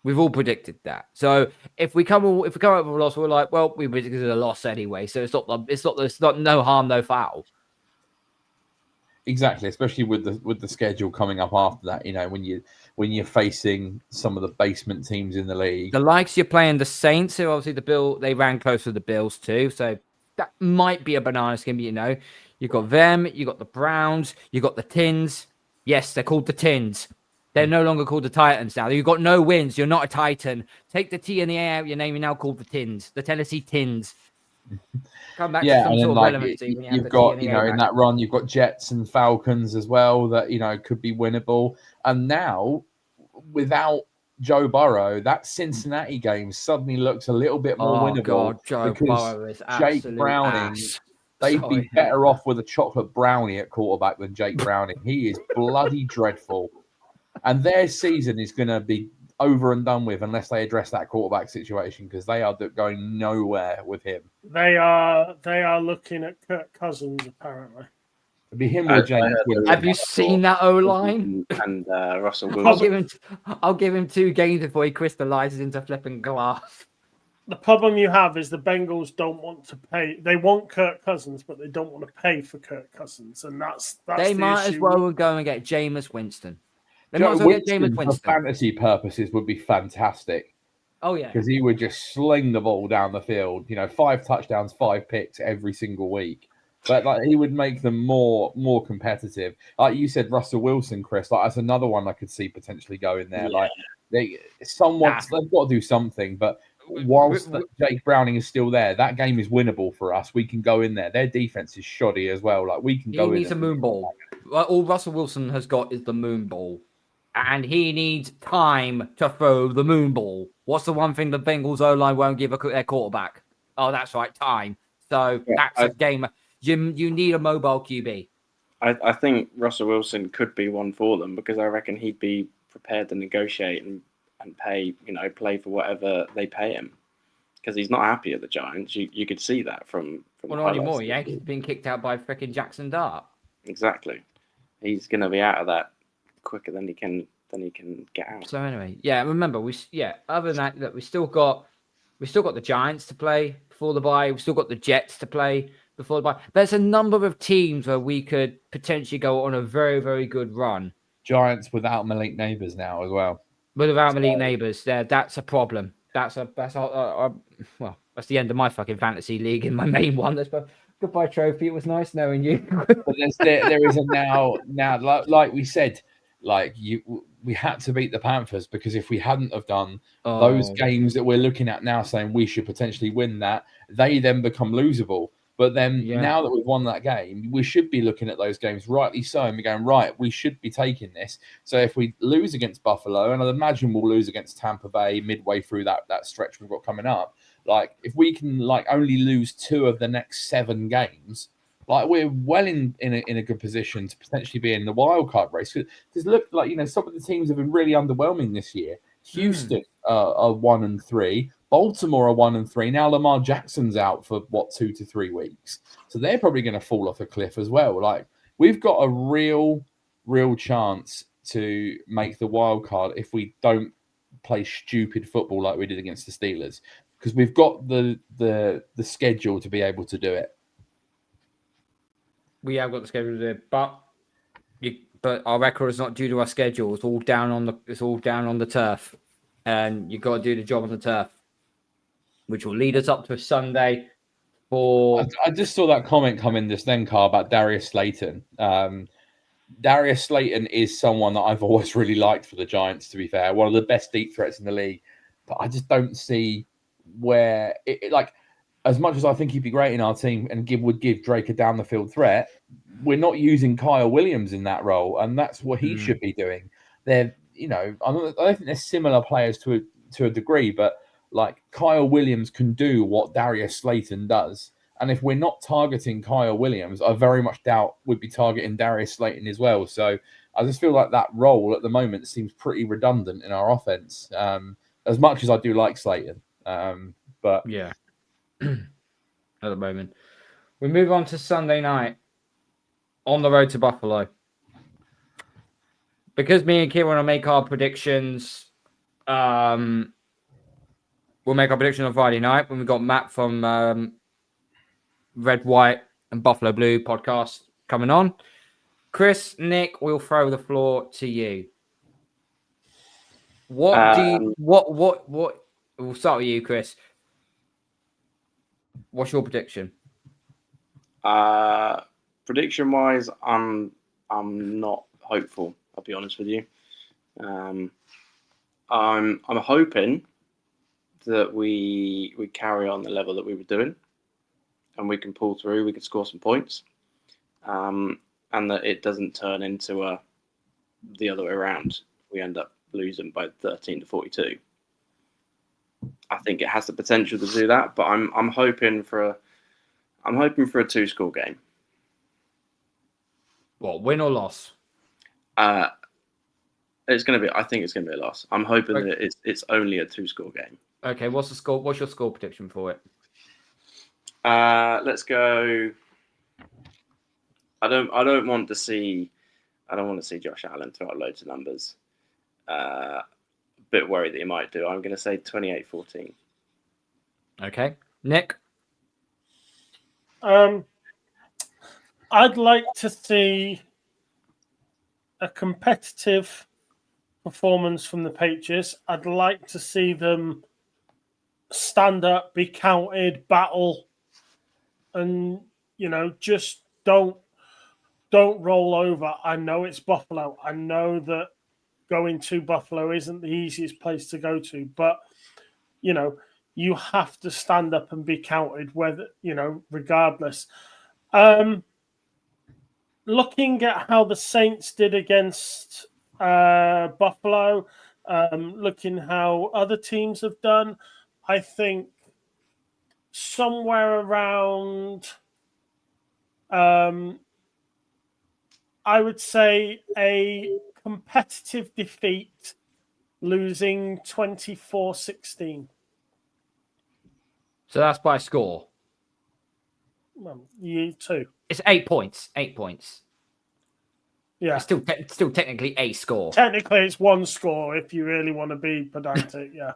We've all predicted that. So if we come up with a loss, we're like, well, we predicted a loss anyway. So it's not no harm, no foul. Exactly, especially with the schedule coming up after that. When you're facing some of the basement teams in the league, The likes you're playing the Saints, who obviously they ran close to the Bills too. So that might be a banana skin, but you've got them, you got the Browns, you got the Tins. Yes, they're called the Tins. They're no longer called the Titans now. You've got no wins. You're not a Titan. Take the T and the A out your name. You're now called the Tins, the Tennessee Tins. Come back to some sort of relevancy when you have you've the got, T and the A in that run, you've got Jets and Falcons as well that could be winnable. And now, without Joe Burrow, that Cincinnati game suddenly looks a little bit more winnable. God, Joe Burrow is Jake Browning. ass. They'd be better off with a chocolate brownie at quarterback than Jake Browning. He is bloody dreadful. And their season is going to be over and done with unless they address that quarterback situation because they are going nowhere with him. They are looking at Kirk Cousins, apparently. It'd be him or James. Have you seen that O-line? And Russell Wilson. I'll give him 2 games before he crystallizes into flipping glass. The problem you have is the Bengals don't want to pay. They want Kirk Cousins, but they don't want to pay for Kirk Cousins, and that's they the might issue. as well go and get Jameis Winston. They Joe might as well get Winston, Jameis Winston. for fantasy purposes, would be fantastic. Oh yeah, because he would just sling the ball down the field. 5 touchdowns, 5 picks every single week. But he would make them more competitive. Like you said, Russell Wilson, Chris. That's another one I could see potentially going there. Yeah. They've got to do something. But whilst Jake Browning is still there, that game is winnable for us. We can go in there. Their defense is shoddy as well. We can go in. He needs a moon ball. All Russell Wilson has got is the moon ball. And he needs time to throw the moon ball. What's the one thing the Bengals O-line won't give their quarterback? Oh, that's right, time. So that's a game. You need a mobile QB. I think Russell Wilson could be one for them because I reckon he'd be prepared to negotiate and pay, play for whatever they pay him. Because he's not happy at the Giants. You could see that from well, not anymore. Yankees being kicked out by freaking Jackson Dart. Exactly. He's going to be out of that quicker than he can get out. So anyway, remember other than that we still got the Giants to play before the bye. We've still got the Jets to play before the bye. There's a number of teams where we could potentially go on a very, very good run. Giants without Malik Neighbors now as well. Without Malik Neighbors, that's a problem. That's the end of my fucking fantasy league in my main one. Goodbye, Trophy. It was nice knowing you. But there is a now like we said, we had to beat the Panthers because if we hadn't have done those games that we're looking at now saying we should potentially win that, they then become losable. But then now that we've won that game, we should be looking at those games rightly so and be going, right, we should be taking this. So if we lose against Buffalo, and I'd imagine we'll lose against Tampa Bay midway through that stretch we've got coming up, if we can only lose 2 of the next 7 games, we're well in a good position to potentially be in the wild card race. Because look, some of the teams have been really underwhelming this year. Houston are 1-3. Baltimore are 1-3. Now Lamar Jackson's out for 2 to 3 weeks, so they're probably going to fall off a cliff as well. We've got a real chance to make the wild card if we don't play stupid football like we did against the Steelers, because we've got the schedule to be able to do it. We have got the schedule to do it, but our record is not due to our schedule. It's all down on the turf, and you've got to do the job on the turf, which will lead us up to a Sunday. I just saw that comment come in just then, Carl, about Darius Slayton. Darius Slayton is someone that I've always really liked for the Giants, to be fair. One of the best deep threats in the league. But I just don't see where, like, as much as I think he'd be great in our team and would give Drake a down the field threat, we're not using Kyle Williams in that role, and that's what he should be doing. They're, I don't think they're similar players to a degree, but like Kyle Williams can do what Darius Slayton does. And if we're not targeting Kyle Williams, I very much doubt we'd be targeting Darius Slayton as well. So I just feel like that role at the moment seems pretty redundant in our offense, as much as I do like Slayton. But yeah, at the moment. We move on to Sunday night on the road to Buffalo. Because me and Kieran will make our predictions, we'll make our prediction on Friday night when we got Matt from Red, White, and Buffalo Blue podcast coming on. Chris, Nick, we'll throw the floor to you. We'll start with you, Chris. What's your prediction? Prediction wise, I'm not hopeful. I'll be honest with you. I'm hoping that we carry on the level that we were doing, and we can pull through. We can score some points, and that it doesn't turn into the other way around. We end up losing by 13-42. I think it has the potential to do that, but I'm hoping for a 2-score game. What, win or loss? It's going to be. I think it's going to be a loss. I'm hoping that it's only a 2-score game. Okay, what's the score? What's your score prediction for it? Let's go. I don't want to see Josh Allen throw out loads of numbers. A bit worried that he might do. I'm going to say 28-14. Okay, Nick. I'd like to see a competitive performance from the Patriots. I'd like to see them stand up, be counted, battle, and just don't roll over. I know it's Buffalo. I know that going to Buffalo isn't the easiest place to go to, but you have to stand up and be counted, whether regardless. Looking at how the Saints did against Buffalo, looking how other teams have done, I think somewhere around, I would say a competitive defeat, losing 24-16. So that's by score. Well, you too. It's 8 points. 8 points. Yeah. It's still technically a score. Technically, it's one score if you really want to be pedantic. Yeah.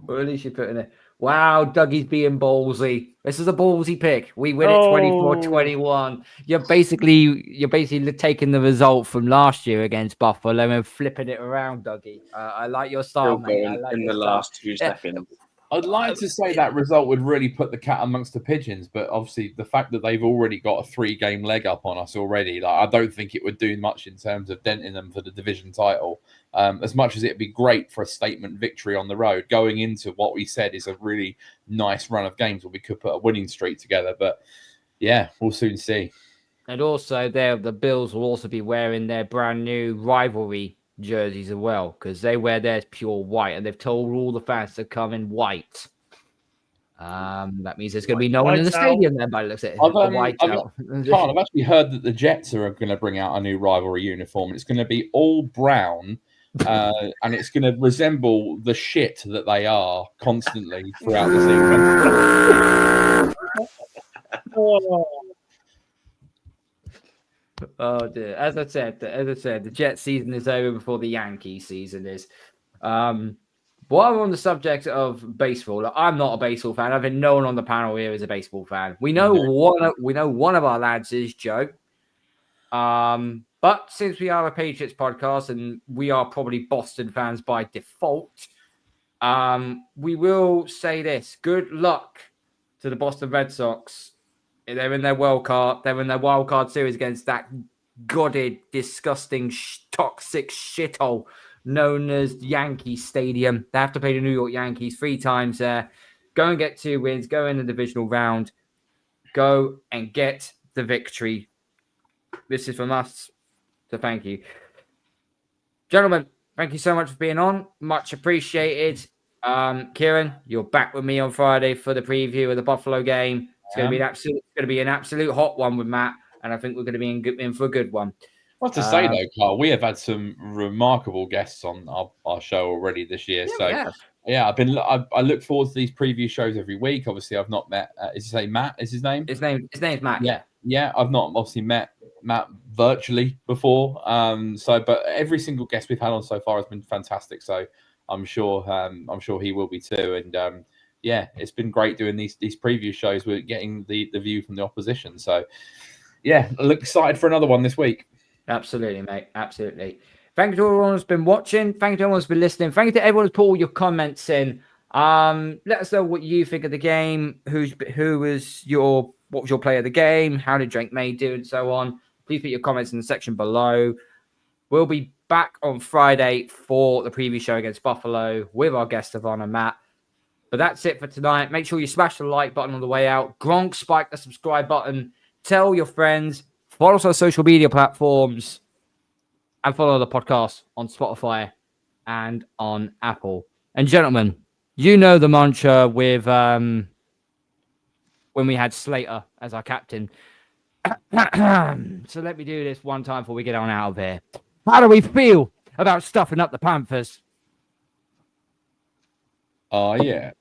Or at least you're putting it. Wow, Dougie's being ballsy. This is a ballsy pick. We win it 24-21. You're basically taking the result from last year against Buffalo and flipping it around, Dougie. I like your style, mate. I like in the style. last 2 seconds. I'd like to say that result would really put the cat amongst the pigeons, but obviously the fact that they've already got a 3-game leg up on us already, I don't think it would do much in terms of denting them for the division title. As much as it'd be great for a statement victory on the road, going into what we said is a really nice run of games where we could put a winning streak together. But yeah, we'll soon see. And also, the Bills will also be wearing their brand new rivalry jerseys as well, because they wear theirs pure white, and they've told all the fans to come in white. That means there's going to be no one in the stadium then, by the looks at it. I've actually heard that the Jets are going to bring out a new rivalry uniform. It's going to be all brown, and it's going to resemble the shit that they are constantly throughout the season. Oh dear! As I said, the Jets season is over before the Yankees season is. While we're on the subject of baseball, I'm not a baseball fan. I think no one on the panel here is a baseball fan. We know one of our lads is Joe. But since we are a Patriots podcast and we are probably Boston fans by default, we will say this: good luck to the Boston Red Sox They're in their wild card. They're in their wild card series against that godded, disgusting, toxic shithole known as Yankee Stadium. They have to play the New York Yankees 3 times there. Go and get 2 wins. Go in the divisional round. Go and get the victory. This is from us. So thank you. Gentlemen, thank you so much for being on. Much appreciated. Kieran, you're back with me on Friday for the preview of the Buffalo game. It's going to be an absolute hot one with Matt, and I think we're going to be in for a good one. What to say though, Carl, we have had some remarkable guests on our show already this year. I look forward to these preview shows every week. Obviously, I've not met. Is his name Matt? Is his name? His name's Matt. Yeah. I've not obviously met Matt virtually before. But every single guest we've had on so far has been fantastic. So I'm sure he will be too. And it's been great doing these preview shows. We're getting the view from the opposition. So I look excited for another one this week. Absolutely, mate. Absolutely. Thank you to everyone who's been watching. Thank you to everyone who's been listening. Thank you to everyone who's put all your comments in. Let us know what you think of the game. What was your play of the game? How did Drake Maye do, and so on. Please put your comments in the section below. We'll be back on Friday for the preview show against Buffalo with our guest of honor, Matt. But that's it for tonight. Make sure you smash the like button on the way out. Gronk, spike the subscribe button. Tell your friends. Follow us on social media platforms. And follow the podcast on Spotify and on Apple. And gentlemen, you know the mantra with when we had Slater as our captain. So let me do this one time before we get on out of here. How do we feel about stuffing up the Panthers? Oh, yeah.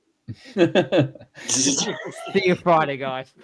See you Friday, guys.